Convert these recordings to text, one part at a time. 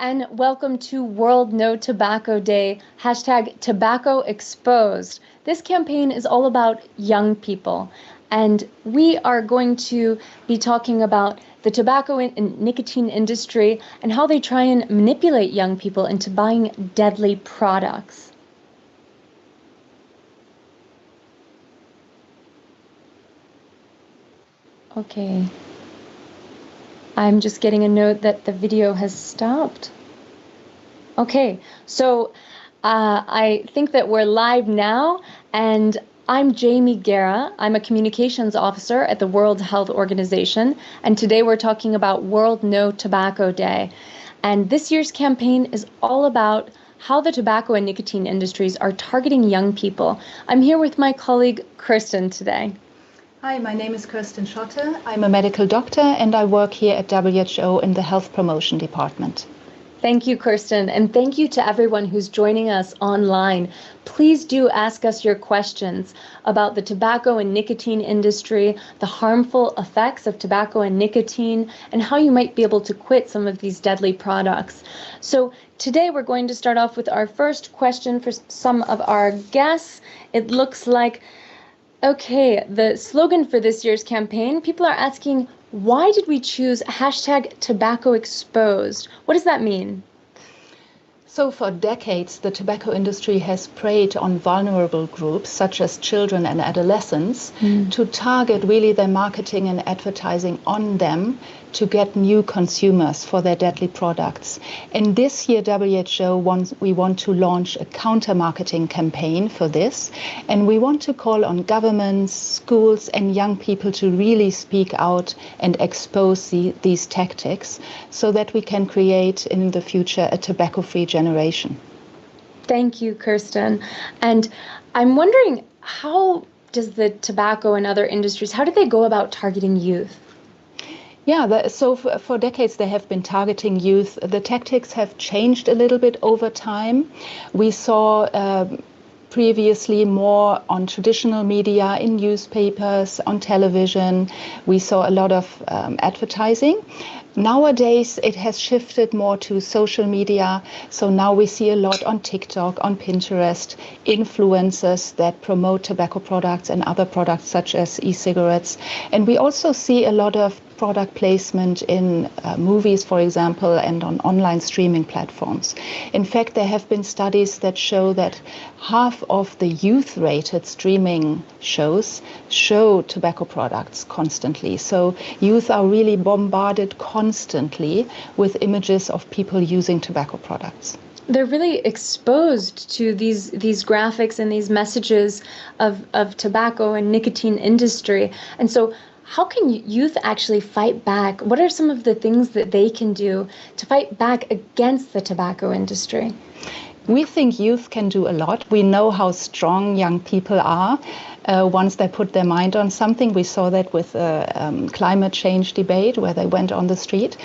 And welcome to World No Tobacco Day, #TobaccoExposed. This campaign is all about young people, and we are going to be talking about the tobacco and nicotine industry and how they try and manipulate young people into buying deadly products. Okay. I'm just getting a note that the video has stopped. Okay, so I think that we're live now, and I'm Jamie Guerra. I'm a communications officer at the World Health Organization, and today we're talking about World No Tobacco Day. And this year's campaign is all about how the tobacco and nicotine industries are targeting young people. I'm here with my colleague Kirsten today. Hi, my name is Kirsten Schotte. I'm a medical doctor and I work here at WHO in the Health Promotion Department. Thank you, Kirsten, and thank you to everyone who's joining us online. Please do ask us your questions about the tobacco and nicotine industry, the harmful effects of tobacco and nicotine, and how you might be able to quit some of these deadly products. So today we're going to start off with our first question for some of our guests. It looks like, okay, the slogan for this year's campaign, people are asking, why did we choose #TobaccoExposed? What does that mean? So for decades, the tobacco industry has preyed on vulnerable groups such as children and adolescents to target really their marketing and advertising on them to get new consumers for their deadly products. And this year, we want to launch a counter-marketing campaign for this. And we want to call on governments, schools, and young people to really speak out and expose these tactics so that we can create in the future a tobacco-free generation. Thank you, Kirsten. And I'm wondering, how does the tobacco and other industries, how do they go about targeting youth? Yeah, so for decades they have been targeting youth. The tactics have changed a little bit over time. We saw previously more on traditional media, in newspapers, on television. We saw a lot of advertising. Nowadays, it has shifted more to social media. So now we see a lot on TikTok, on Pinterest, influencers that promote tobacco products and other products such as e-cigarettes. And we also see a lot of product placement in movies, for example, and on online streaming platforms. In fact, there have been studies that show that half of the youth-rated streaming shows show tobacco products constantly. So youth are really bombarded constantly with images of people using tobacco products. They're really exposed to these graphics and these messages of tobacco and nicotine industry. And so how can youth actually fight back? What are some of the things that they can do to fight back against the tobacco industry? We think youth can do a lot. We know how strong young people are once they put their mind on something. We saw that with the climate change debate where they went on the street.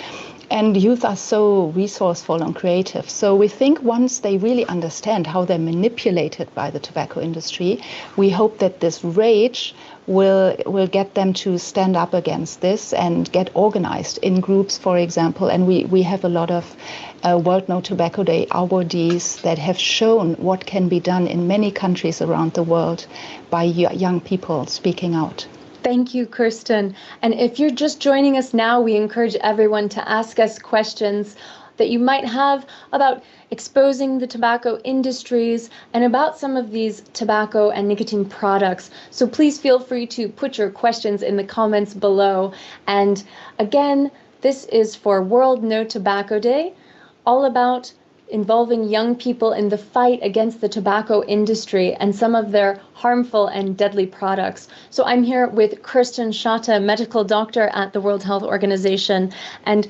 And youth are so resourceful and creative. So we think once they really understand how they're manipulated by the tobacco industry, we hope that this rage will get them to stand up against this and get organized in groups, for example. And we have a lot of World No Tobacco Day awardees that have shown what can be done in many countries around the world by young people speaking out. Thank you, Kirsten. And if you're just joining us now, we encourage everyone to ask us questions that you might have about exposing the tobacco industries and about some of these tobacco and nicotine products. So please feel free to put your questions in the comments below. And again, this is for World No Tobacco Day, all about involving young people in the fight against the tobacco industry and some of their harmful and deadly products. So I'm here with Kirsten Schotte, medical doctor at the World Health Organization. And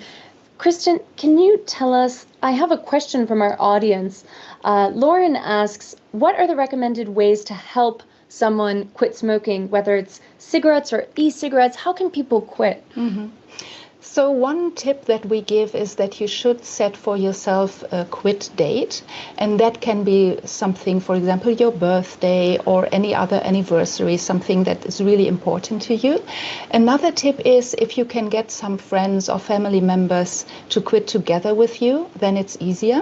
Kirsten, can you tell us, I have a question from our audience. Lauren asks, what are the recommended ways to help someone quit smoking, whether it's cigarettes or e-cigarettes? How can people quit? Mm-hmm. So one tip that we give is that you should set for yourself a quit date, and that can be something, for example, your birthday or any other anniversary, something that is really important to you. Another tip is if you can get some friends or family members to quit together with you, then it's easier.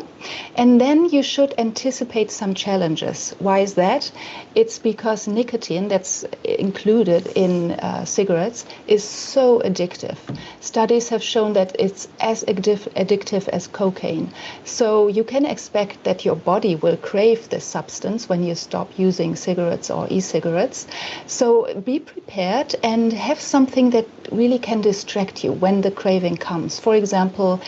And then you should anticipate some challenges. Why is that? It's because nicotine that's included in cigarettes is so addictive. Studies have shown that it's as addictive as cocaine. So you can expect that your body will crave this substance when you stop using cigarettes or e-cigarettes. So be prepared and have something that really can distract you when the craving comes. For example,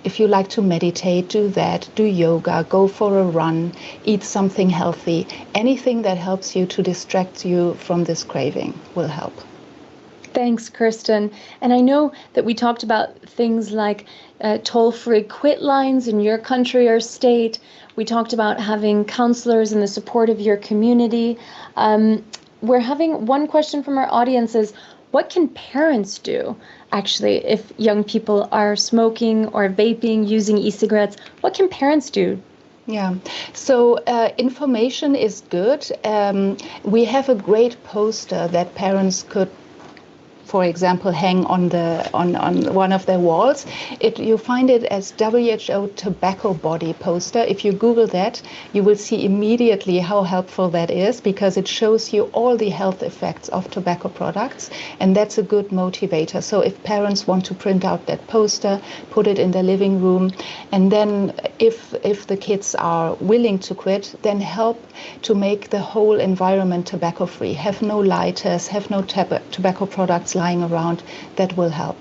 if you like to meditate, do that, do yoga, go for a run, eat something healthy. Anything that helps you to distract you from this craving will help. Thanks, Kirsten. And I know that we talked about things like toll-free quit lines in your country or state. We talked about having counselors and the support of your community. We're having one question from our audience is, what can parents do, actually, if young people are smoking or vaping, using e-cigarettes? What can parents do? Yeah, so information is good. We have a great poster that parents could, for example, hang on one of their walls. You find it as WHO tobacco body poster. If you Google that, you will see immediately how helpful that is, because it shows you all the health effects of tobacco products, and that's a good motivator. So if parents want to print out that poster, put it in their living room, and then if the kids are willing to quit, then help to make the whole environment tobacco free. Have no lighters, have no tobacco products lying around. That will help.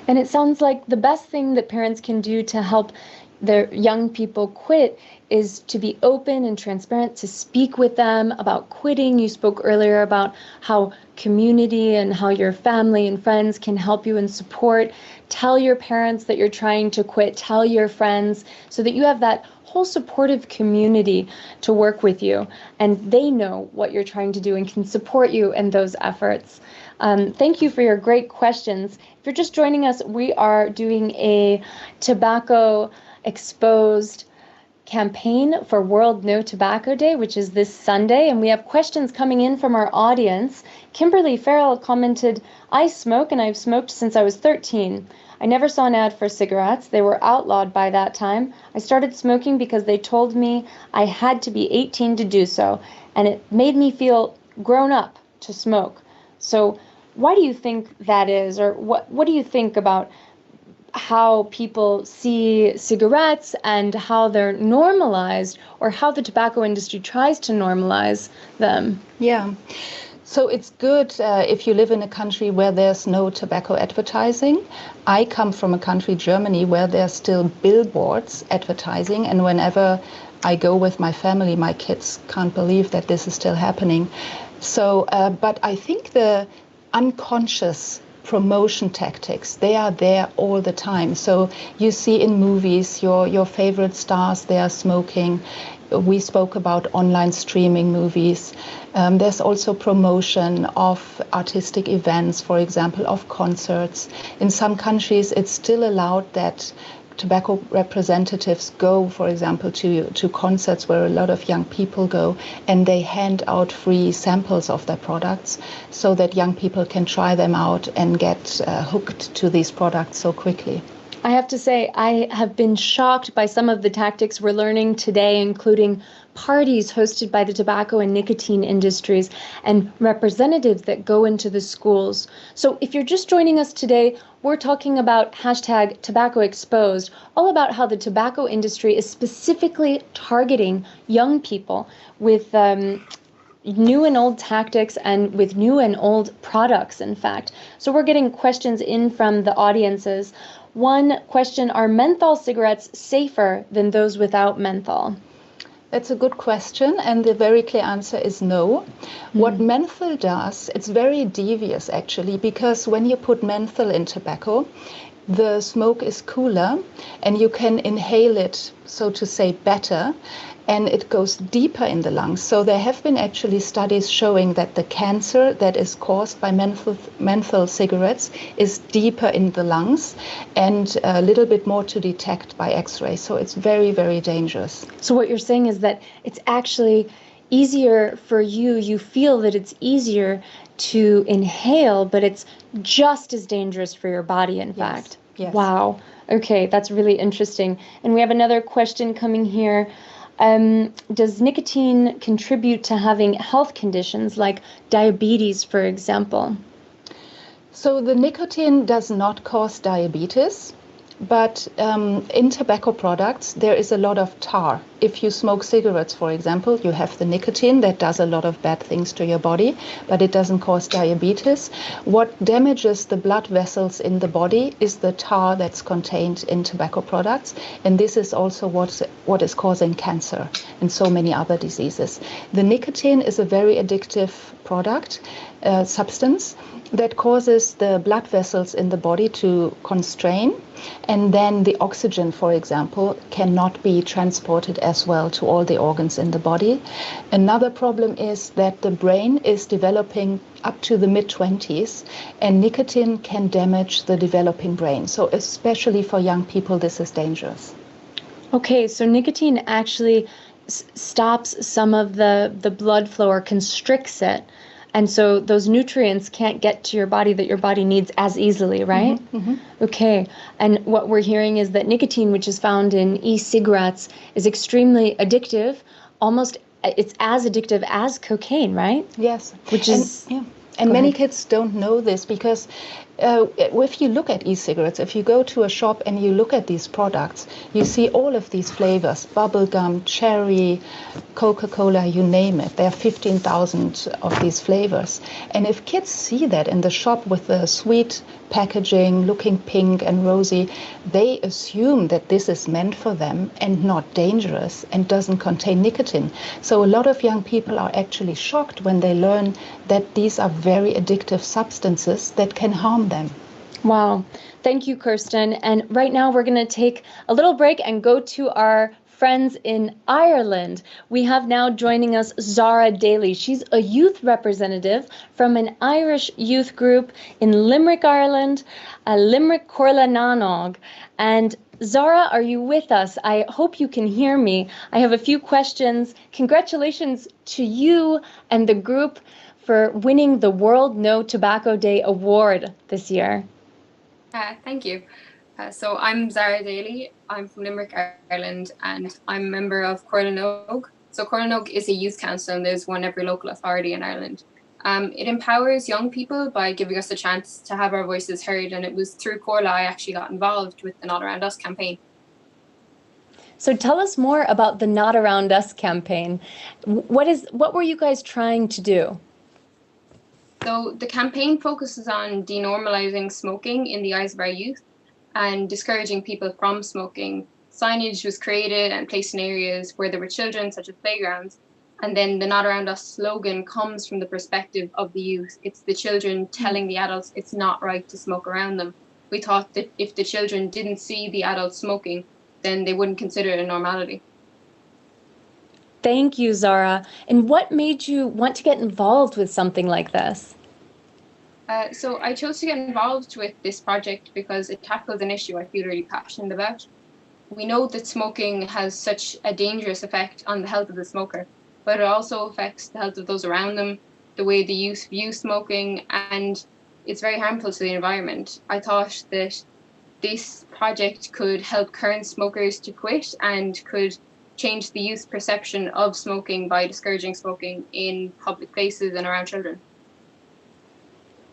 And it sounds like the best thing that parents can do to help their young people quit is to be open and transparent, to speak with them about quitting. You spoke earlier about how community and how your family and friends can help you and support. Tell your parents that you're trying to quit. Tell your friends, so that you have that whole supportive community to work with you, and they know what you're trying to do and can support you in those efforts. Thank you for your great questions. If you're just joining us, we are doing a tobacco exposed campaign for World No Tobacco Day, which is this Sunday, and we have questions coming in from our audience. Kimberly Farrell commented, "I smoke and I've smoked since I was 13. I never saw an ad for cigarettes. They were outlawed by that time. I started smoking because they told me I had to be 18 to do so, and it made me feel grown up to smoke." So why do you think that is, or what do you think about how people see cigarettes and how they're normalized, or how the tobacco industry tries to normalize them? Yeah. So it's good if you live in a country where there's no tobacco advertising. I come from a country, Germany, where there's still billboards advertising, and whenever I go with my family, my kids can't believe that this is still happening. So, but I think the unconscious promotion tactics, they are there all the time. So you see in movies your favorite stars, they are smoking. We spoke about online streaming movies. There's also promotion of artistic events, for example, of concerts. In some countries, it's still allowed that tobacco representatives go, for example, to concerts where a lot of young people go, and they hand out free samples of their products so that young people can try them out and get hooked to these products so quickly. I have to say, I have been shocked by some of the tactics we're learning today, including parties hosted by the tobacco and nicotine industries and representatives that go into the schools. So if you're just joining us today, we're talking about hashtag tobacco exposed, all about how the tobacco industry is specifically targeting young people with new and old tactics and with new and old products, in fact. So we're getting questions in from the audiences. One question, are menthol cigarettes safer than those without menthol? That's a good question, and the very clear answer is no. What menthol does, it's very devious actually, because when you put menthol in tobacco, the smoke is cooler and you can inhale it, so to say, better, and it goes deeper in the lungs. So there have been actually studies showing that the cancer that is caused by menthol cigarettes is deeper in the lungs and a little bit more to detect by X-ray. So it's very, very dangerous. So what you're saying is that it's actually easier for you, you feel that it's easier to inhale, but it's just as dangerous for your body, in fact. Yes. Wow. Okay, that's really interesting. And we have another question coming here. Does nicotine contribute to having health conditions like diabetes, for example? So the nicotine does not cause diabetes, but in tobacco products, there is a lot of tar. If you smoke cigarettes, for example, you have the nicotine that does a lot of bad things to your body, but it doesn't cause diabetes. What damages the blood vessels in the body is the tar that's contained in tobacco products. And this is also what is causing cancer and so many other diseases. The nicotine is a very addictive product, substance, that causes the blood vessels in the body to constrain, and then the oxygen, for example, cannot be transported as well to all the organs in the body. Another problem is that the brain is developing up to the mid-20s, and nicotine can damage the developing brain. So especially for young people, this is dangerous. Okay, so nicotine actually stops some of the blood flow or constricts it. And so those nutrients can't get to your body that your body needs as easily, right? Mm-hmm, mm-hmm. Okay. And what we're hearing is that nicotine, which is found in e-cigarettes, is extremely addictive. Almost, it's as addictive as cocaine, right? Yes. Which is... And many kids don't know this because if you look at e-cigarettes, if you go to a shop and you look at these products, you see all of these flavors, bubblegum, cherry, Coca-Cola, you name it. There are 15,000 of these flavors. And if kids see that in the shop with the sweet packaging, looking pink and rosy, they assume that this is meant for them and not dangerous and doesn't contain nicotine. So a lot of young people are actually shocked when they learn that these are very addictive substances that can harm them. Wow. Thank you, Kirsten. And right now we're going to take a little break and go to our friends in Ireland. We have now joining us Zara Daly. She's a youth representative from an Irish youth group in Limerick, Ireland, Limerick Corlananog. And Zara, are you with us? I hope you can hear me. I have a few questions. Congratulations to you and the group for winning the World No Tobacco Day Award this year. Thank you. So I'm Zara Daly. I'm from Limerick, Ireland, and I'm a member of Corlananog. So Corlananog is a youth council, and there's one every local authority in Ireland. It empowers young people by giving us a chance to have our voices heard, and it was through Corla I actually got involved with the Not Around Us campaign. So tell us more about the Not Around Us campaign. What were you guys trying to do? So the campaign focuses on denormalizing smoking in the eyes of our youth and discouraging people from smoking. Signage was created and placed in areas where there were children, such as playgrounds. And then the Not Around Us slogan comes from the perspective of the youth. It's the children telling the adults it's not right to smoke around them. We thought that if the children didn't see the adults smoking, then they wouldn't consider it a normality. Thank you, Zara. And what made you want to get involved with something like this? So I chose to get involved with this project because it tackles an issue I feel really passionate about. We know that smoking has such a dangerous effect on the health of the smoker, but it also affects the health of those around them, the way the youth view smoking, and it's very harmful to the environment. I thought that this project could help current smokers to quit and could change the youth's perception of smoking by discouraging smoking in public places and around children.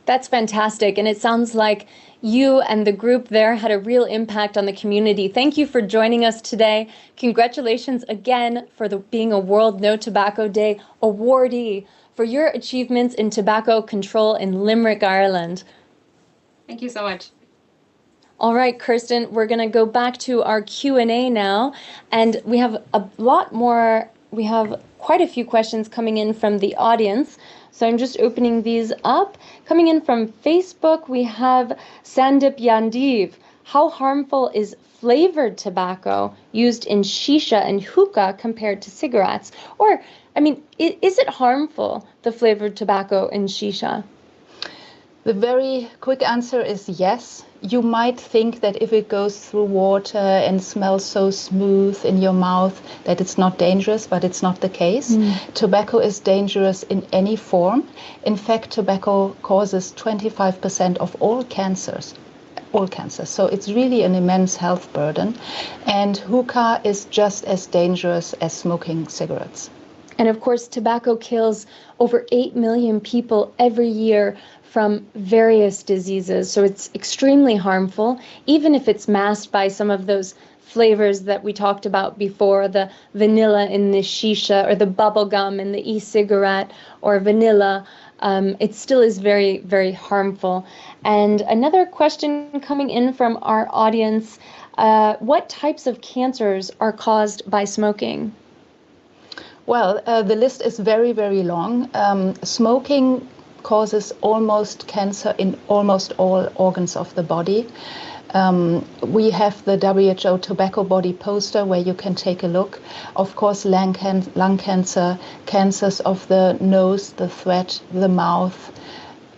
That's fantastic. And it sounds like you and the group there had a real impact on the community. Thank you for joining us today. Congratulations again for being a World No Tobacco Day awardee for your achievements in tobacco control in Limerick, Ireland. Thank you so much. All right, Kirsten, we're going to go back to our Q&A now, and we have a lot more. We have quite a few questions coming in from the audience. So I'm just opening these up. Coming in from Facebook, we have Sandip Yandiv. how harmful is flavored tobacco used in shisha and hookah compared to cigarettes? Or, I mean, is it harmful, the flavored tobacco in shisha? The very quick answer is yes. You might think that if it goes through water and smells so smooth in your mouth that it's not dangerous, but it's not the case. Tobacco is dangerous in any form. In fact, tobacco causes 25% of all cancers. All cancers. So it's really an immense health burden. And hookah is just as dangerous as smoking cigarettes. And of course, tobacco kills over 8 million people every year from various diseases. So it's extremely harmful, even if it's masked by some of those flavors that we talked about before, the vanilla in the shisha or the bubble gum in the e-cigarette or vanilla. It still is very, very harmful. And another question coming in from our audience, what types of cancers are caused by smoking? Well, the list is very, very long. Smoking causes almost cancer in almost all organs of the body. We have the WHO tobacco body poster where you can take a look. Of course, lung cancer, cancers of the nose, the throat, the mouth,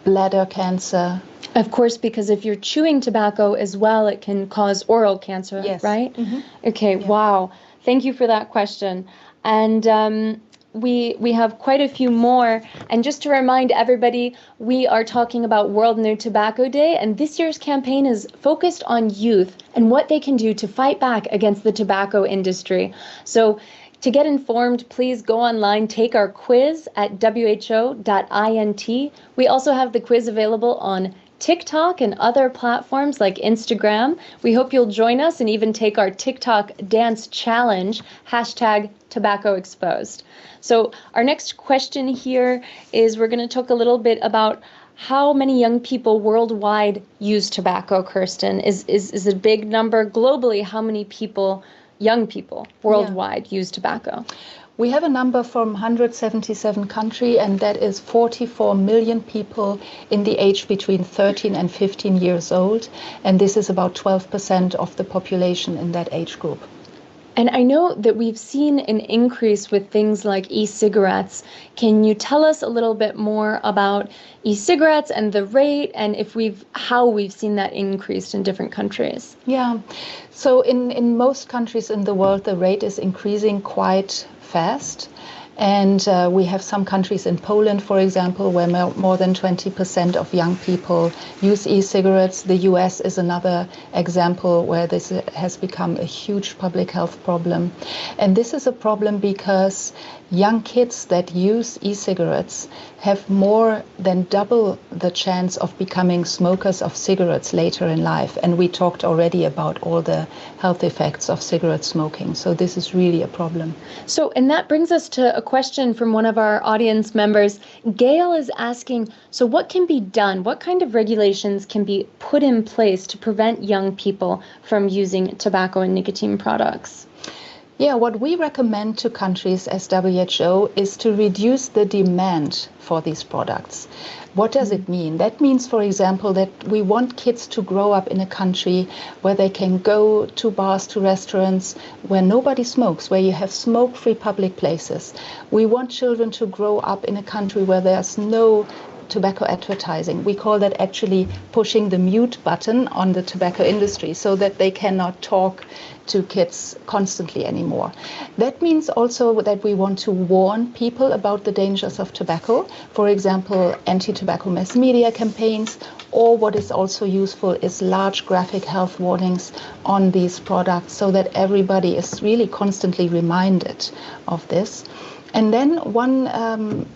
bladder cancer. Of course, because if you're chewing tobacco as well, it can cause oral cancer, yes. Right? Mm-hmm. Okay, yeah. Wow. Thank you for that question. And we have quite a few more. And just to remind everybody, we are talking about World No Tobacco Day, and this year's campaign is focused on youth and what they can do to fight back against the tobacco industry. So to get informed, please go online, take our quiz at who.int. We also have the quiz available on TikTok and other platforms like Instagram. We hope you'll join us and even take our TikTok dance challenge, #TobaccoExposed. So our next question here is we're going to talk a little bit about how many young people worldwide use tobacco, Kirsten. Is it a big number globally? How many people, young people worldwide, use tobacco? We have a number from 177 countries, and that is 44 million people in the age between 13 and 15 years old. And this is about 12% of the population in that age group. And I know that we've seen an increase with things like e-cigarettes. Can you tell us a little bit more about e-cigarettes and the rate, and how we've seen that increased in different countries? Yeah, so in most countries in the world, the rate is increasing quite fast. And we have some countries in Poland, for example, where more than 20% of young people use e-cigarettes. The US is another example where this has become a huge public health problem. And this is a problem because young kids that use e-cigarettes have more than double the chance of becoming smokers of cigarettes later in life. And we talked already about all the health effects of cigarette smoking. So this is really a problem. So, and that brings us to a question from one of our audience members. Gail is asking, so what can be done? What kind of regulations can be put in place to prevent young people from using tobacco and nicotine products? Yeah, what we recommend to countries as WHO is to reduce the demand for these products. What does it mean? That means, for example, that we want kids to grow up in a country where they can go to bars, to restaurants, where nobody smokes, where you have smoke-free public places. We want children to grow up in a country where there's no tobacco advertising. We call that actually pushing the mute button on the tobacco industry so that they cannot talk to kids constantly anymore. That means also that we want to warn people about the dangers of tobacco. For example, anti-tobacco mass media campaigns, or what is also useful is large graphic health warnings on these products so that everybody is really constantly reminded of this. And then one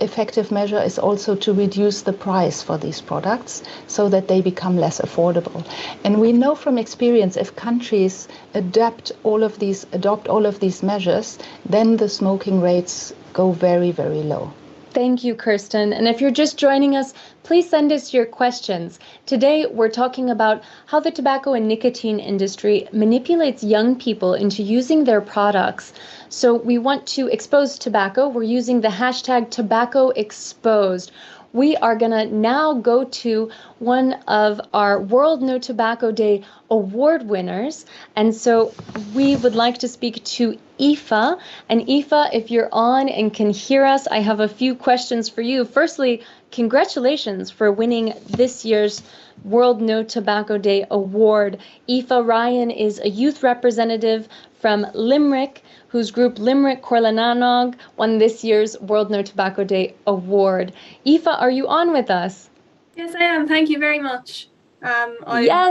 effective measure is also to reduce the price for these products so that they become less affordable. And we know from experience, if countries adopt all of these measures, then the smoking rates go very, very low. Thank you, Kirsten. And if you're just joining us, please send us your questions. Today, we're talking about how the tobacco and nicotine industry manipulates young people into using their products. So we want to expose tobacco. We're using the hashtag #TobaccoExposed. we are going to now go to one of our World No Tobacco Day award winners. And so we would like to speak to Aoife. And Aoife, if you're on and can hear us, I have a few questions for you. Firstly, congratulations for winning this year's World No Tobacco Day award. Aoife Ryan is a youth representative from Limerick, whose group Limerick Corlananog won this year's World No Tobacco Day award. Aoife, are you on with us? Yes, I am. Thank you very much. I'm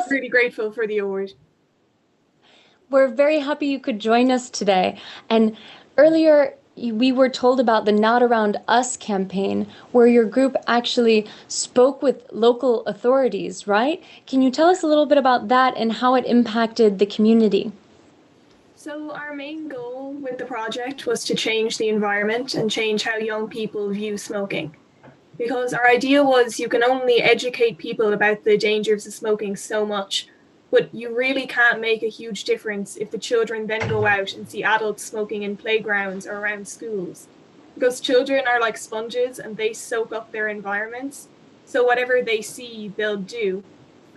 really grateful for the award. We're very happy you could join us today. And earlier, we were told about the Not Around Us campaign, where your group actually spoke with local authorities, right? Can you tell us a little bit about that and how it impacted the community? So our main goal with the project was to change the environment and change how young people view smoking. Because our idea was you can only educate people about the dangers of smoking so much, but you really can't make a huge difference if the children then go out and see adults smoking in playgrounds or around schools. Because children are like sponges and they soak up their environments. So whatever they see, they'll do.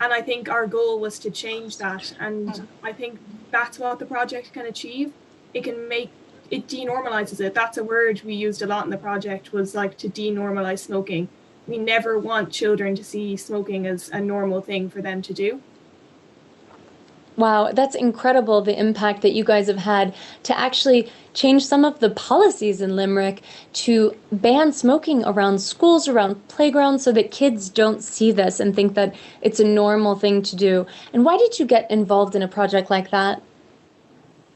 And I think our goal was to change that. And I think that's what the project can achieve. It denormalizes it. That's a word we used a lot in the project, was like to denormalize smoking. We never want children to see smoking as a normal thing for them to do. Wow, that's incredible, the impact that you guys have had to actually change some of the policies in Limerick to ban smoking around schools, around playgrounds, so that kids don't see this and think that it's a normal thing to do. And why did you get involved in a project like that?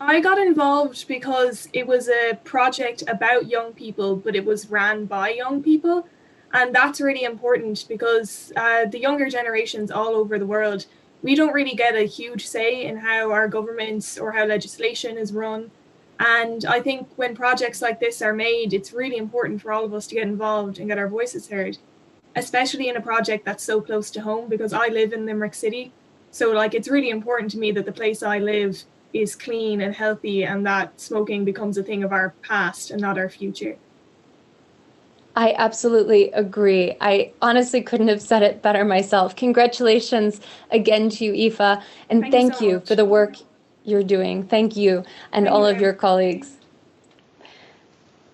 I got involved because it was a project about young people, but it was ran by young people. And that's really important because the younger generations all over the world, we don't really get a huge say in how our governments or how legislation is run. And I think when projects like this are made, it's really important for all of us to get involved and get our voices heard, especially in a project that's so close to home, because I live in Limerick City. So like, it's really important to me that the place I live is clean and healthy and that smoking becomes a thing of our past and not our future. I absolutely agree. I honestly couldn't have said it better myself. Congratulations again to you, Aoife, and thank you for the work you're doing. Thank you and all of your colleagues.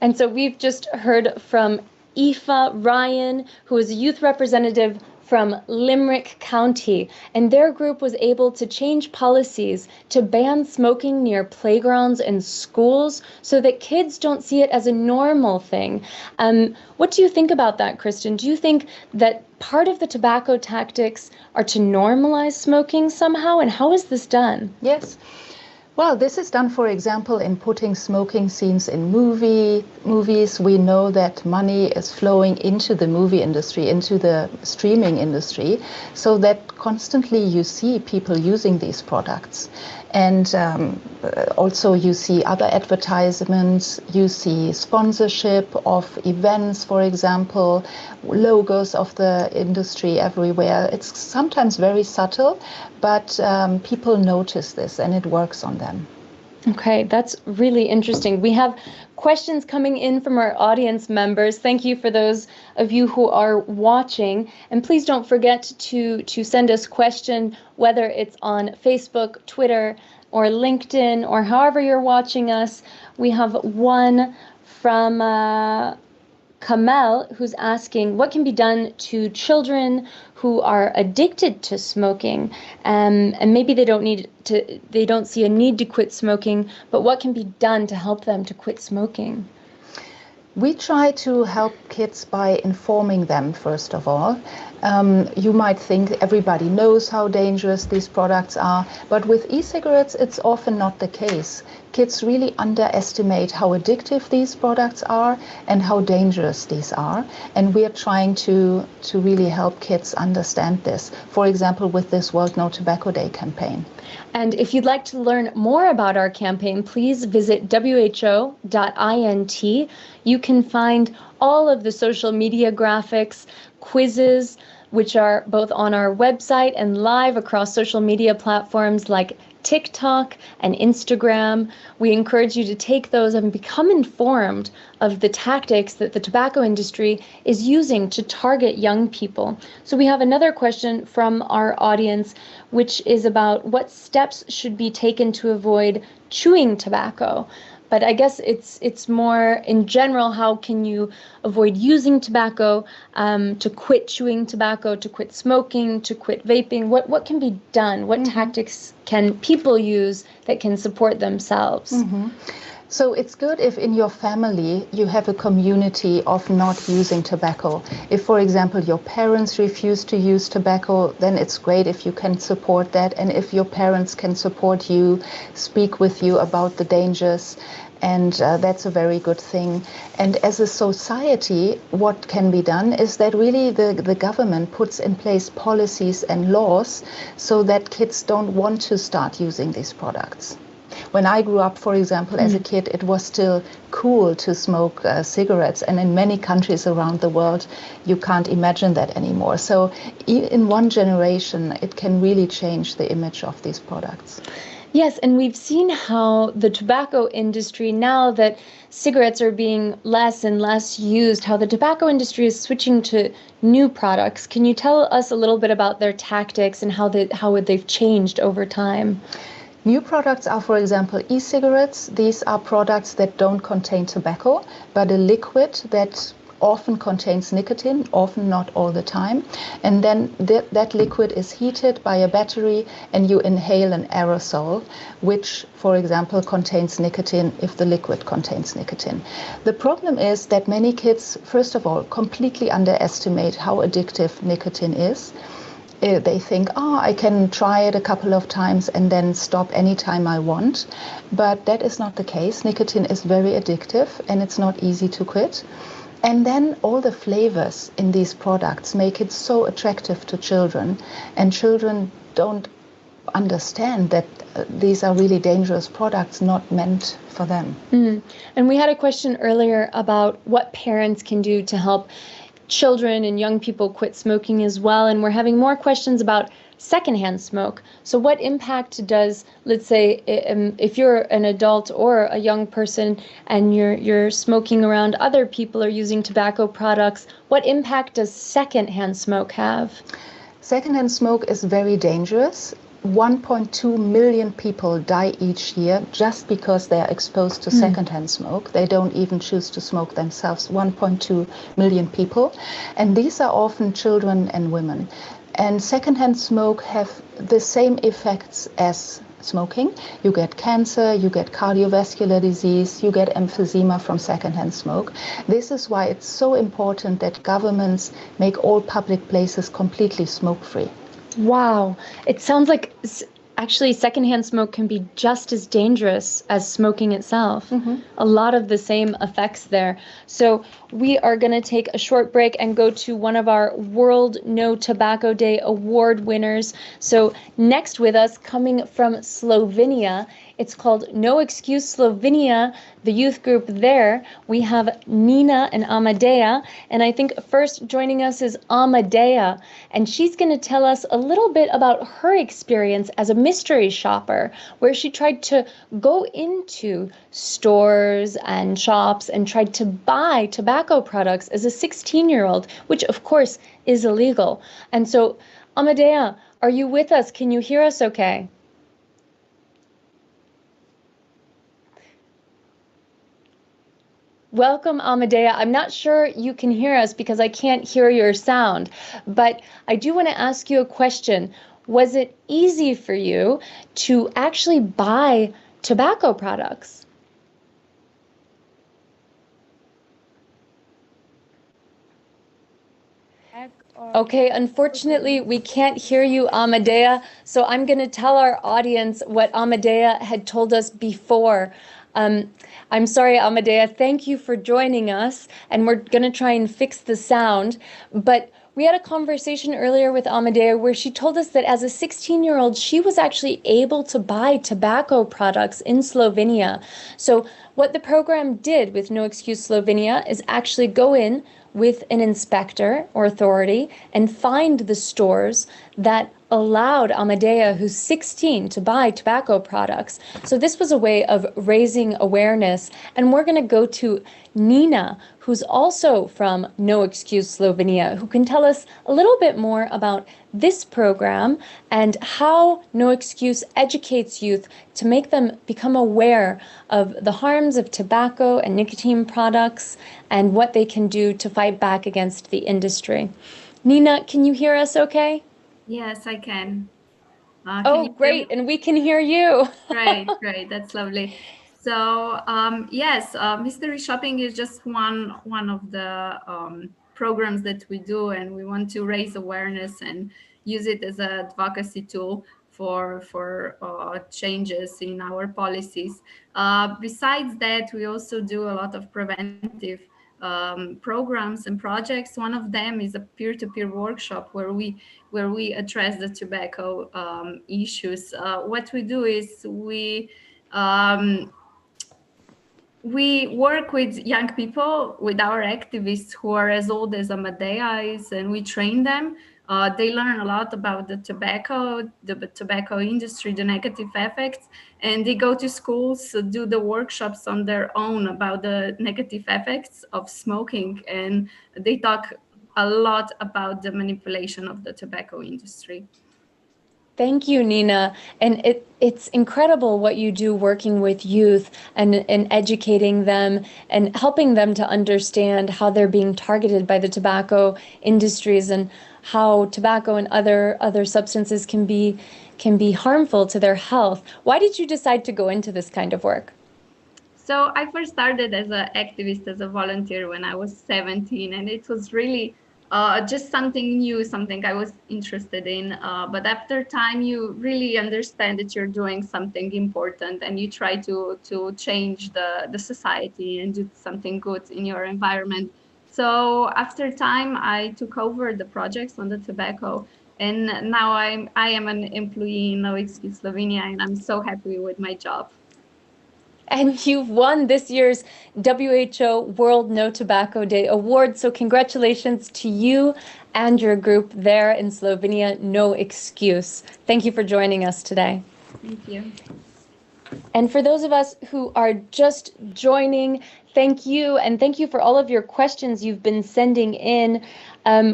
And so we've just heard from Aoife Ryan, who is a youth representative from Limerick County, and their group was able to change policies to ban smoking near playgrounds and schools so that kids don't see it as a normal thing. What do you think about that, Kristen? Do you think that part of the tobacco tactics are to normalize smoking somehow, and how is this done? Yes. Well, this is done, for example, in putting smoking scenes in movies. We know that money is flowing into the movie industry, into the streaming industry, so that constantly you see people using these products. And also you see other advertisements, you see sponsorship of events, for example, logos of the industry everywhere. It's sometimes very subtle, but people notice this and it works on them. Okay, that's really interesting. We have questions coming in from our audience members. Thank you for those of you who are watching. And please don't forget to send us questions, whether it's on Facebook, Twitter, or LinkedIn, or however you're watching us. We have one from Kamel, who's asking, what can be done to children who are addicted to smoking, and maybe they don't see a need to quit smoking, but what can be done to help them to quit smoking? We try to help kids by informing them, first of all. You might think everybody knows how dangerous these products are, but with e-cigarettes, it's often not the case. Kids really underestimate how addictive these products are and how dangerous these are. And we are trying to really help kids understand this, for example, with this World No Tobacco Day campaign. And if you'd like to learn more about our campaign, please visit who.int. You can find all of the social media graphics, quizzes, which are both on our website and live across social media platforms like TikTok and Instagram. We encourage you to take those and become informed of the tactics that the tobacco industry is using to target young people. So we have another question from our audience, which is about what steps should be taken to avoid chewing tobacco. But I guess it's more in general, how can you avoid using tobacco, to quit chewing tobacco, to quit smoking, to quit vaping? What can be done? What tactics can people use that can support themselves? So it's good if in your family you have a community of not using tobacco. If, for example, your parents refuse to use tobacco, then it's great if you can support that. And if your parents can support you, speak with you about the dangers, and that's a very good thing. And as a society, what can be done is that really the government puts in place policies and laws so that kids don't want to start using these products. When I grew up, for example, as a kid, it was still cool to smoke cigarettes. And in many countries around the world, you can't imagine that anymore. So in one generation, it can really change the image of these products. Yes, and we've seen how the tobacco industry, now that cigarettes are being less and less used, how the tobacco industry is switching to new products. Can you tell us a little bit about their tactics and how they've changed over time? New products are, for example, e-cigarettes. These are products that don't contain tobacco, but a liquid that often contains nicotine, often not all the time. And then that liquid is heated by a battery and you inhale an aerosol, which, for example, contains nicotine if the liquid contains nicotine. The problem is that many kids, first of all, completely underestimate how addictive nicotine is. They think, I can try it a couple of times and then stop anytime I want. But that is not the case. Nicotine is very addictive and it's not easy to quit. And then all the flavors in these products make it so attractive to children. And children don't understand that these are really dangerous products, not meant for them. And we had a question earlier about what parents can do to help children and young people quit smoking as well. And we're having more questions about secondhand smoke. So what impact does, let's say, if you're an adult or a young person and you're smoking around other people or using tobacco products, what impact does secondhand smoke have? Secondhand smoke is very dangerous. 1.2 million people die each year just because they are exposed to secondhand smoke. They don't even choose to smoke themselves. 1.2 million people. And these are often children and women. And secondhand smoke have the same effects as smoking. You get cancer, you get cardiovascular disease, you get emphysema from secondhand smoke. This is why it's so important that governments make all public places completely smoke-free. Wow. It sounds like actually secondhand smoke can be just as dangerous as smoking itself. A lot of the same effects there. So we are going to take a short break and go to one of our World No Tobacco Day award winners. So next with us, coming from Slovenia, it's called No Excuse Slovenia, the youth group there. We have Nina and Amadea. And I think first joining us is Amadea. And she's going to tell us a little bit about her experience as a mystery shopper, where she tried to go into stores and shops and tried to buy tobacco products as a 16-year-old, which of course is illegal. And so, Amadea, are you with us? Can you hear us okay? Welcome, Amadea. I'm not sure you can hear us because I can't hear your sound, but I do want to ask you a question. Was it easy for you to actually buy tobacco products? Okay, unfortunately, we can't hear you, Amadea, so I'm going to tell our audience what Amadea had told us before. I'm sorry, Amadea, thank you for joining us, and we're going to try and fix the sound, but we had a conversation earlier with Amadea where she told us that as a 16-year-old, she was actually able to buy tobacco products in Slovenia. So What the program did with No Excuse Slovenia is actually go in with an inspector or authority and find the stores that allowed Amadea, who's 16, to buy tobacco products. So this was a way of raising awareness. And we're going to go to Nina, who's also from No Excuse Slovenia, who can tell us a little bit more about this program and how No Excuse educates youth to make them become aware of the harms of tobacco and nicotine products and what they can do to fight back against the industry. Nina, can you hear us okay? Yes, I can. Oh, great. And we can hear you. Great. That's lovely. So, yes, mystery shopping is just one of the programs that we do, and we want to raise awareness and use it as an advocacy tool for changes in our policies. Besides that, we also do a lot of preventive programs and projects. One of them is a peer-to-peer workshop where we address the tobacco issues. What we do is we work with young people, with our activists who are as old as Amadea is, and we train them. They learn a lot about the tobacco industry, the negative effects, and they go to schools, do the workshops on their own about the negative effects of smoking, and they talk a lot about the manipulation of the tobacco industry. Thank you, Nina. And it's incredible what you do working with youth and educating them and helping them to understand how they're being targeted by the tobacco industries and how tobacco and other substances can be harmful to their health. Why did you decide to go into this kind of work? So I first started as an activist, as a volunteer when I was 17, and it was really just something new, something I was interested in. But after time, you really understand that you're doing something important, and you try to change the society and do something good in your environment. So after time, I took over the projects on the tobacco, and now I am an employee in No Excuse Slovenia, and I'm so happy with my job. And you've won this year's WHO World No Tobacco Day Award. So congratulations to you and your group there in Slovenia, No Excuse. Thank you for joining us today. Thank you. And for those of us who are just joining, thank you. And thank you for all of your questions you've been sending in.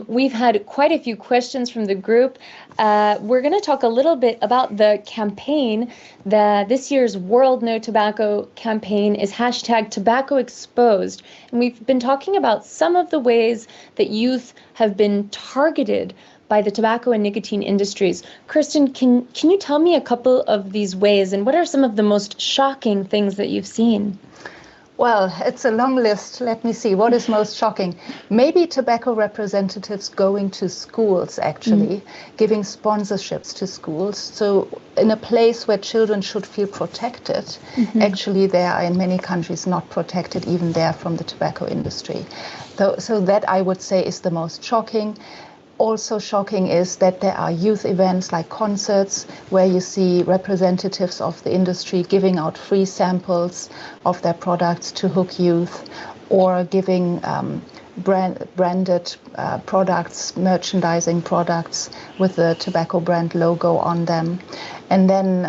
We've had quite a few questions from the group. We're going to talk a little bit about the campaign. This year's World No Tobacco campaign is #TobaccoExposed. And we've been talking about some of the ways that youth have been targeted by the tobacco and nicotine industries. Kirsten, can you tell me a couple of these ways, and what are some of the most shocking things that you've seen? Well, it's a long list. Let me see. What is most shocking? Maybe tobacco representatives going to schools, actually, giving sponsorships to schools. So in a place where children should feel protected, actually they are in many countries not protected even there from the tobacco industry. So that I would say is the most shocking. Also shocking is that there are youth events like concerts where you see representatives of the industry giving out free samples of their products to hook youth, or giving branded products, merchandising products with the tobacco brand logo on them. And then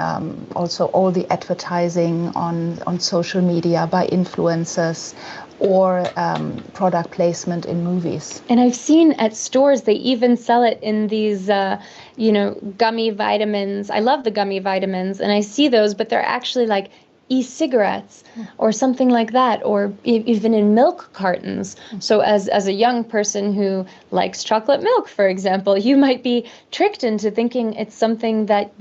also all the advertising on social media by influencers, or product placement in movies. And I've seen at stores, they even sell it in these, gummy vitamins. I love the gummy vitamins, and I see those, but they're actually like e-cigarettes or something like that, or even in milk cartons. So as a young person who likes chocolate milk, for example, you might be tricked into thinking it's something that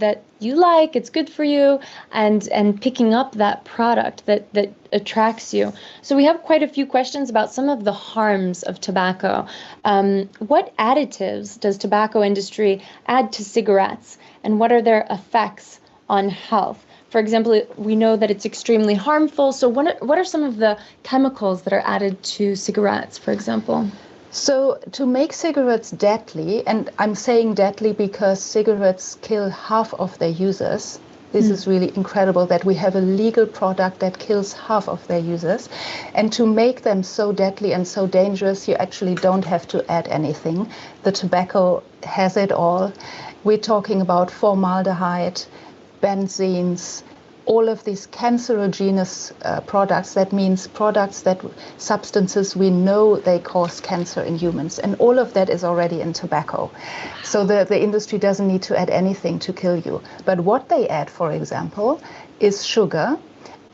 you like, it's good for you, and picking up that product that attracts you. So we have quite a few questions about some of the harms of tobacco. What additives does tobacco industry add to cigarettes, and what are their effects on health? For example, we know that it's extremely harmful. So what are some of the chemicals that are added to cigarettes, for example? So to make cigarettes deadly, and I'm saying deadly because cigarettes kill half of their users, This is really incredible that we have a legal product that kills half of their users. And to make them so deadly and so dangerous, you actually don't have to add anything. The tobacco has it all. We're talking about formaldehyde, benzenes, all of these cancerogenous products. That means substances we know they cause cancer in humans. And all of that is already in tobacco. So the industry doesn't need to add anything to kill you. But what they add, for example, is sugar.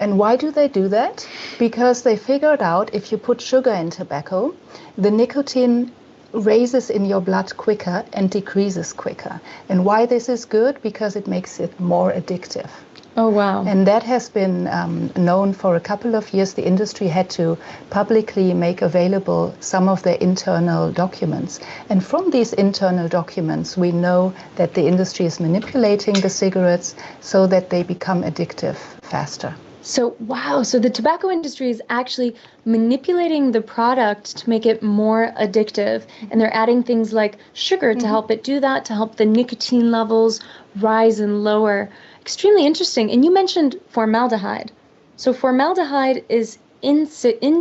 And why do they do that? Because they figured out if you put sugar in tobacco, the nicotine raises in your blood quicker and decreases quicker. And why this is good? Because it makes it more addictive. Oh, wow. And that has been known for a couple of years. The industry had to publicly make available some of their internal documents. And from these internal documents, we know that the industry is manipulating the cigarettes so that they become addictive faster. So, wow. So the tobacco industry is actually manipulating the product to make it more addictive. And they're adding things like sugar to help it do that, to help the nicotine levels rise and lower. Extremely interesting. And you mentioned formaldehyde. So formaldehyde is in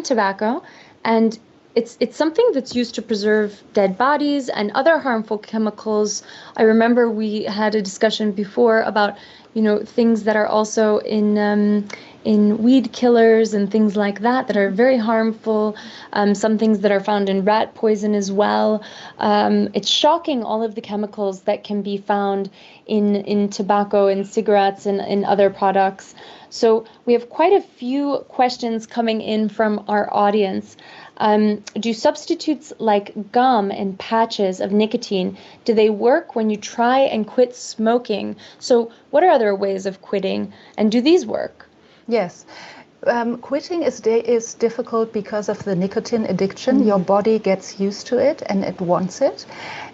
tobacco, and it's something that's used to preserve dead bodies and other harmful chemicals. I remember we had a discussion before about, things that are also in weed killers and things like that are very harmful. Some things that are found in rat poison as well. It's shocking, all of the chemicals that can be found in tobacco and cigarettes and in other products. So we have quite a few questions coming in from our audience. Do substitutes like gum and patches of nicotine, do they work when you try and quit smoking? So what are other ways of quitting, and do these work? Yes. Quitting is difficult because of the nicotine addiction. Your body gets used to it and it wants it.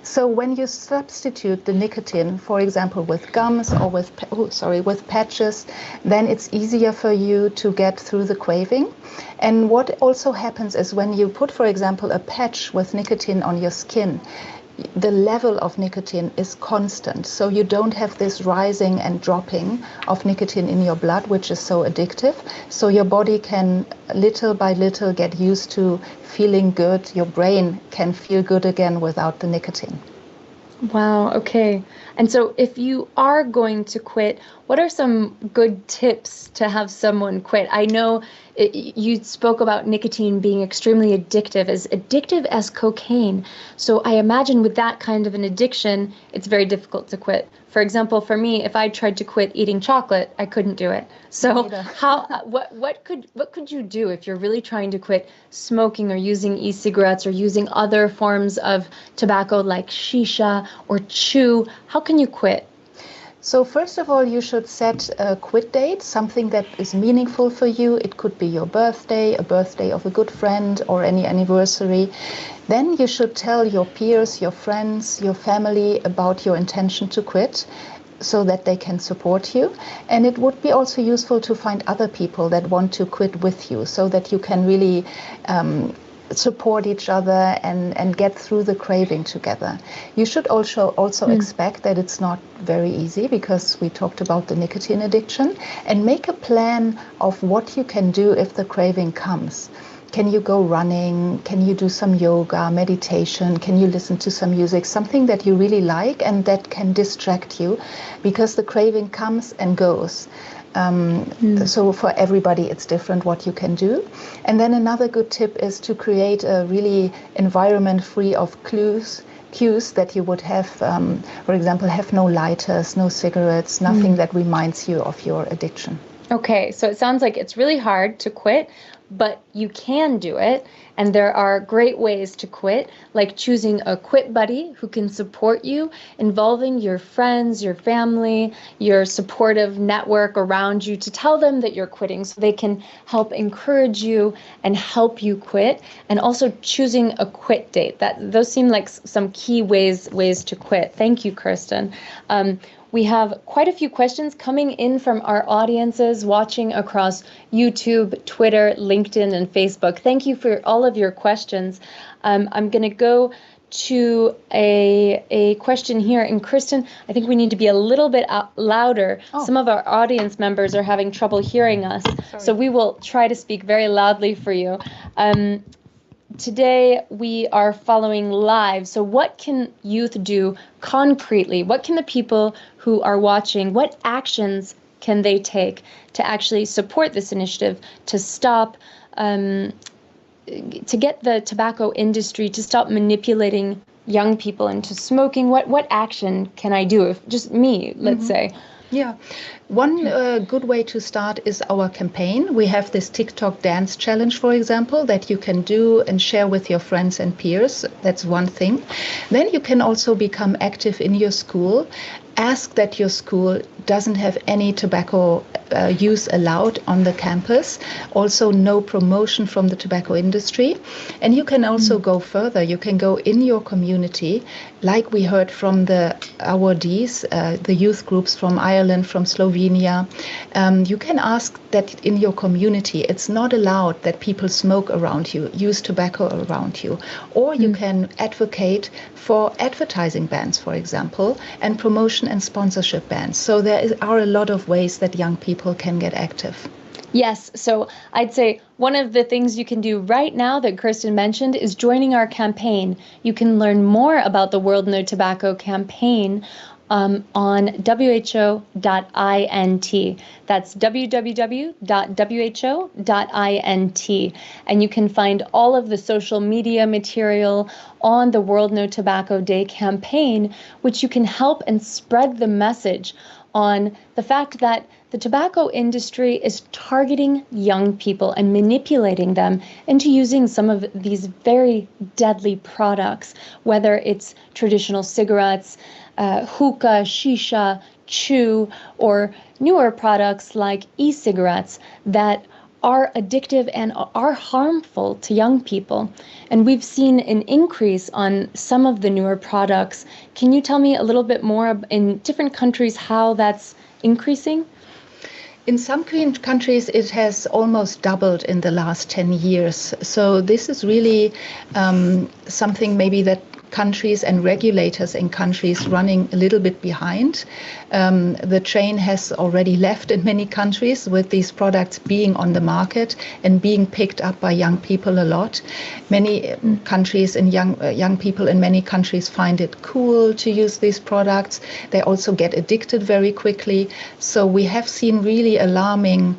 So when you substitute the nicotine, for example, with gums or with patches, then it's easier for you to get through the craving. And what also happens is when you put, for example, a patch with nicotine on your skin, the level of nicotine is constant. So you don't have this rising and dropping of nicotine in your blood, which is so addictive. So your body can little by little get used to feeling good. Your brain can feel good again without the nicotine. Wow, okay. And so if you are going to quit, what are some good tips to have someone quit? I know you spoke about nicotine being extremely addictive as cocaine. So I imagine with that kind of an addiction, it's very difficult to quit. For example, for me, if I tried to quit eating chocolate, I couldn't do it. So what could you do if you're really trying to quit smoking or using e-cigarettes or using other forms of tobacco like shisha or chew? How can you quit? So first of all, you should set a quit date, something that is meaningful for you. It could be your birthday, a birthday of a good friend, or any anniversary. Then you should tell your peers, your friends, your family about your intention to quit, so that they can support you. And it would be also useful to find other people that want to quit with you, so that you can really support each other and get through the craving together. You should also expect that it's not very easy, because we talked about the nicotine addiction, and make a plan of what you can do if the craving comes. Can you go running? Can you do some yoga, meditation? Can you listen to some music, something that you really like and that can distract you, because the craving comes and goes. So for everybody, it's different what you can do. And then another good tip is to create a really environment free of cues that you would have, for example, have no lighters, no cigarettes, nothing that reminds you of your addiction. Okay, so it sounds like it's really hard to quit, but you can do it. And there are great ways to quit, like choosing a quit buddy who can support you, involving your friends, your family, your supportive network around you to tell them that you're quitting, so they can help encourage you and help you quit. And also choosing a quit date. Those seem like some key ways to quit. Thank you, Kirsten. We have quite a few questions coming in from our audiences watching across YouTube, Twitter, LinkedIn, and Facebook. Thank you for all of your questions. I'm going to go to a question here. And Kristen, I think we need to be a little bit louder. Oh. Some of our audience members are having trouble hearing us. Sorry. So we will try to speak very loudly for you. Today we are following live. So what can youth do concretely? What can the people who are watching, what actions can they take to actually support this initiative, to stop to get the tobacco industry to stop manipulating young people into smoking? What action can I do? If just me, let's say. Yeah, one good way to start is our campaign. We have this TikTok dance challenge, for example, that you can do and share with your friends and peers. That's one thing. Then you can also become active in your school. Ask that your school doesn't have any tobacco use allowed on the campus. Also, no promotion from the tobacco industry. And you can also go further. You can go in your community, like we heard from the awardees, the youth groups from Ireland, from Slovenia. You can ask that in your community, it's not allowed that people smoke around you, use tobacco around you. Or you can advocate for advertising bans, for example, and promotion and sponsorship bans. So there are a lot of ways that young people can get active. Yes, so I'd say one of the things you can do right now that Kristen mentioned is joining our campaign. You can learn more about the World No Tobacco campaign on who.int. That's www.who.int. And you can find all of the social media material on the World No Tobacco Day campaign, which you can help and spread the message on the fact that the tobacco industry is targeting young people and manipulating them into using some of these very deadly products, whether it's traditional cigarettes, hookah, shisha, chew, or newer products like e-cigarettes that are addictive and are harmful to young people. And we've seen an increase on some of the newer products. Can you tell me a little bit more in different countries how that's increasing? In some countries, it has almost doubled in the last 10 years. So this is really something maybe that countries and regulators in countries running a little bit behind. The train has already left in many countries with these products being on the market and being picked up by young people a lot. Many countries and young people in many countries find it cool to use these products. They also get addicted very quickly. So we have seen really alarming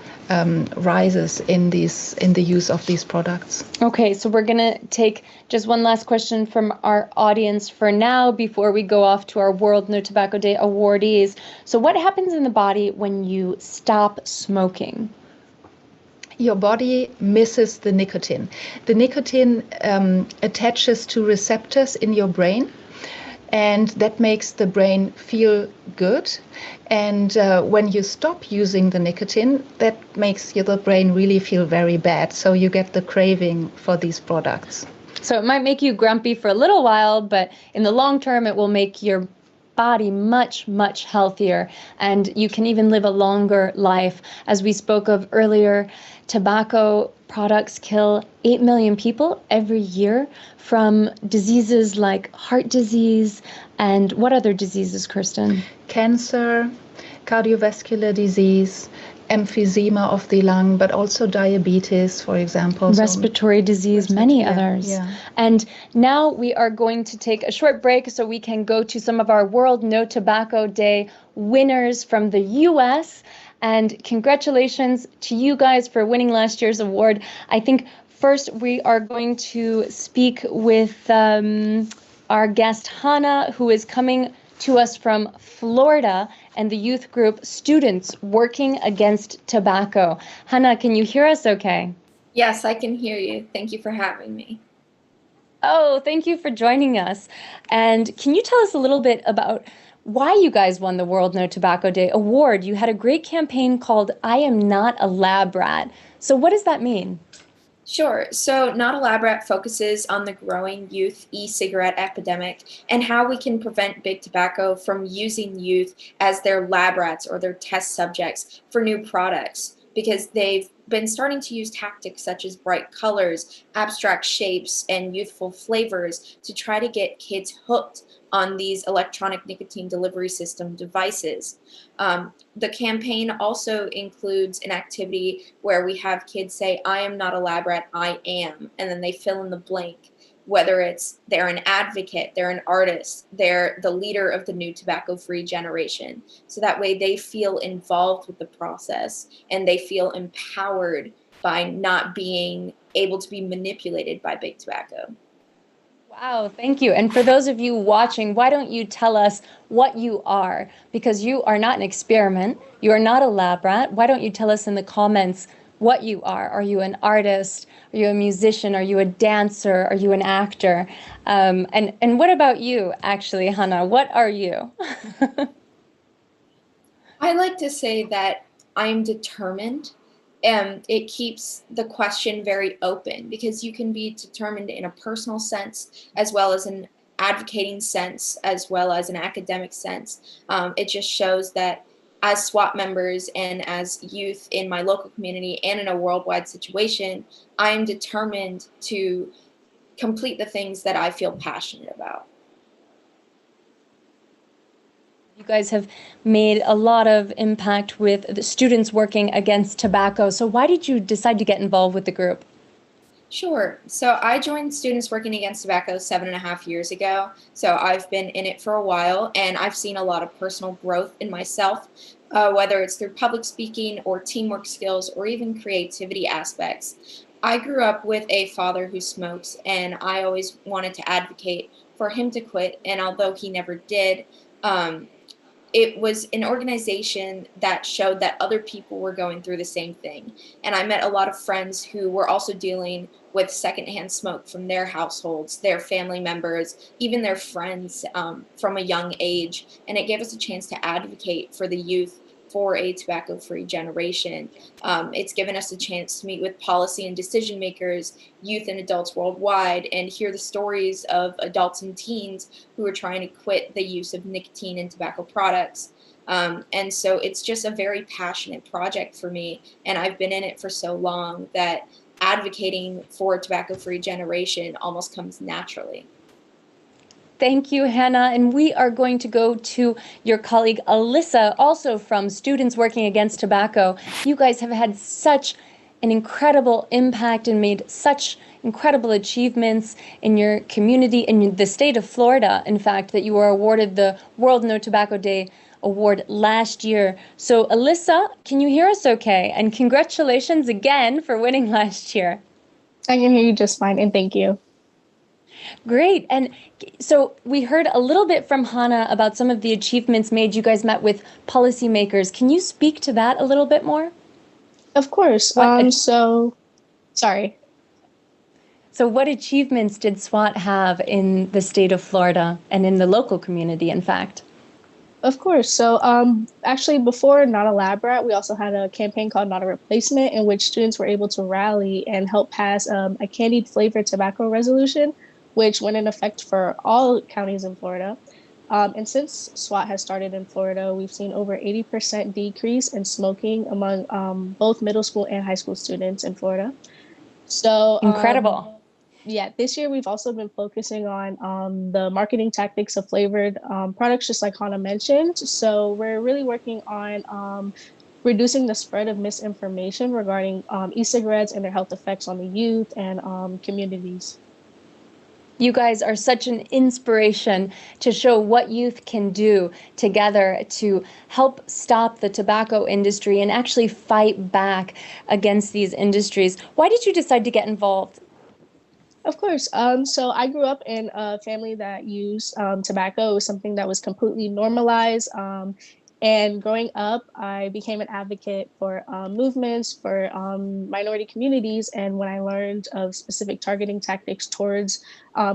rises in the use of these products. Okay, so we're going to take just one last question from our audience for now before we go off to our World No Tobacco Day awardees. So what happens in the body when you stop smoking? Your body misses the nicotine. The nicotine attaches to receptors in your brain, and that makes the brain feel good. And when you stop using the nicotine, that makes the brain really feel very bad. So you get the craving for these products. So it might make you grumpy for a little while, but in the long term, it will make your body much, much healthier. And you can even live a longer life. As we spoke of earlier, tobacco products kill 8 million people every year from diseases like heart disease. And what other diseases, Kristen? Cancer, cardiovascular disease, emphysema of the lung, but also diabetes, for example. Respiratory disease, many others. Yeah. And now we are going to take a short break so we can go to some of our World No Tobacco Day winners from the US. And congratulations to you guys for winning last year's award. I think first we are going to speak with our guest Hannah, who is coming to us from Florida, and the youth group Students Working Against Tobacco. Hannah, can you hear us okay? Yes, I can hear you. Thank you for having me. Oh, thank you for joining us. And can you tell us a little bit about why you guys won the World No Tobacco Day award? You had a great campaign called I Am Not a Lab Rat. So what does that mean? Sure. So Not a Lab Rat focuses on the growing youth e-cigarette epidemic and how we can prevent big tobacco from using youth as their lab rats or their test subjects for new products. because they've been starting to use tactics such as bright colors, abstract shapes, and youthful flavors to try to get kids hooked on these electronic nicotine delivery system devices. The campaign also includes an activity where we have kids say, "I am not a lab rat, I am," and then they fill in the blank, whether it's they're an advocate, they're an artist, they're the leader of the new tobacco-free generation. So that way they feel involved with the process and they feel empowered by not being able to be manipulated by big tobacco. Wow, thank you. And for those of you watching, why don't you tell us what you are? Because you are not an experiment. You are not a lab rat. Why don't you tell us in the comments what you are? Are you an artist? Are you a musician? Are you a dancer? Are you an actor? And what about you, actually, Hannah? What are you? I like to say that I'm determined. It keeps the question very open because you can be determined in a personal sense as well as an advocating sense as well as an academic sense. It just shows that as SWAT members and as youth in my local community and in a worldwide situation, I am determined to complete the things that I feel passionate about. You guys have made a lot of impact with the students working against tobacco. So why did you decide to get involved with the group? Sure. So I joined Students Working Against Tobacco 7.5 years ago. So I've been in it for a while, and I've seen a lot of personal growth in myself, whether it's through public speaking or teamwork skills or even creativity aspects. I grew up with a father who smokes, and I always wanted to advocate for him to quit. And although he never did, it was an organization that showed that other people were going through the same thing. And I met a lot of friends who were also dealing with secondhand smoke from their households, their family members, even their friends from a young age. And it gave us a chance to advocate for the youth for a tobacco-free generation. It's given us a chance to meet with policy and decision makers, youth and adults worldwide, and hear the stories of adults and teens who are trying to quit the use of nicotine and tobacco products. And so it's just a very passionate project for me, and I've been in it for so long that advocating for a tobacco-free generation almost comes naturally. Thank you, Hannah. And we are going to go to your colleague, Alyssa, also from Students Working Against Tobacco. You guys have had such an incredible impact and made such incredible achievements in your community, in the state of Florida, in fact, that you were awarded the World No Tobacco Day Award last year. So, Alyssa, can you hear us okay? And congratulations again for winning last year. I can hear you just fine, and thank you. Great. And so we heard a little bit from Hannah about some of the achievements made. You guys met with policymakers. Can you speak to that a little bit more? Of course. Sorry. So what achievements did SWAT have in the state of Florida and in the local community, in fact? Of course. So actually, before Not a Lab Rat, we also had a campaign called Not a Replacement, in which students were able to rally and help pass a candied flavored tobacco resolution, which went in effect for all counties in Florida. And since SWAT has started in Florida, we've seen over 80% decrease in smoking among both middle school and high school students in Florida. So incredible. Yeah, this year we've also been focusing on the marketing tactics of flavored products, just like Hannah mentioned. So we're really working on reducing the spread of misinformation regarding e-cigarettes and their health effects on the youth and communities. You guys are such an inspiration to show what youth can do together to help stop the tobacco industry and actually fight back against these industries. Why did you decide to get involved? Of course. So I grew up in a family that used tobacco. It was something that was completely normalized. And growing up, I became an advocate for movements, for minority communities. And when I learned of specific targeting tactics towards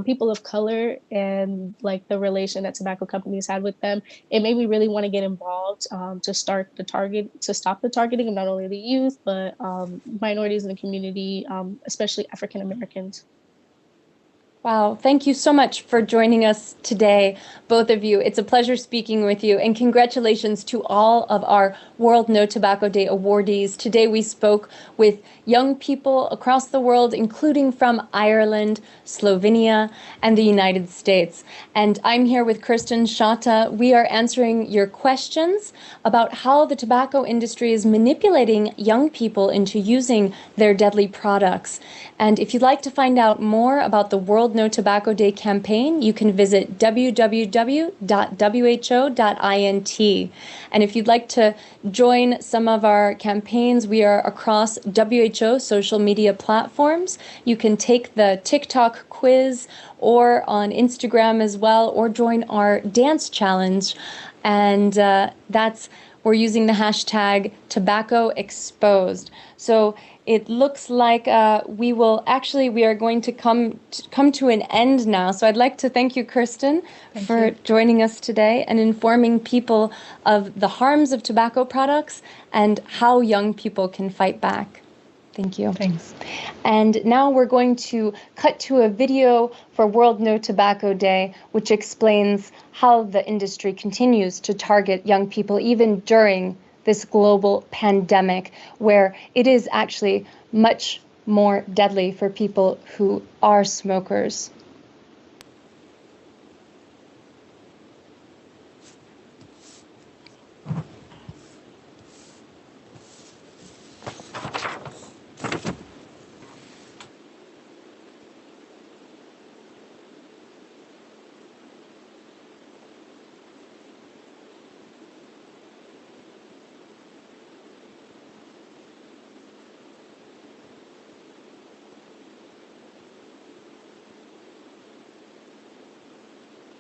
people of color and like the relation that tobacco companies had with them, it made me really want to get involved to stop the targeting of not only the youth, but minorities in the community, especially African Americans. Wow, thank you so much for joining us today, both of you. It's a pleasure speaking with you, and congratulations to all of our World No Tobacco Day awardees. Today we spoke with young people across the world, including from Ireland, Slovenia, and the United States. And I'm here with Kirsten Shata. We are answering your questions about how the tobacco industry is manipulating young people into using their deadly products. And if you'd like to find out more about the World No Tobacco Day campaign, you can visit www.who.int. And if you'd like to join some of our campaigns, we are across WHO social media platforms. You can take the TikTok quiz or on Instagram as well, or join our dance challenge. And we're using the hashtag tobacco exposed. So it looks like we are going to come to an end now. So I'd like to thank you, Kirsten, for joining us today and informing people of the harms of tobacco products and how young people can fight back. Thank you. Thanks. And now we're going to cut to a video for World No Tobacco Day, which explains how the industry continues to target young people even during this global pandemic, where it is actually much more deadly for people who are smokers.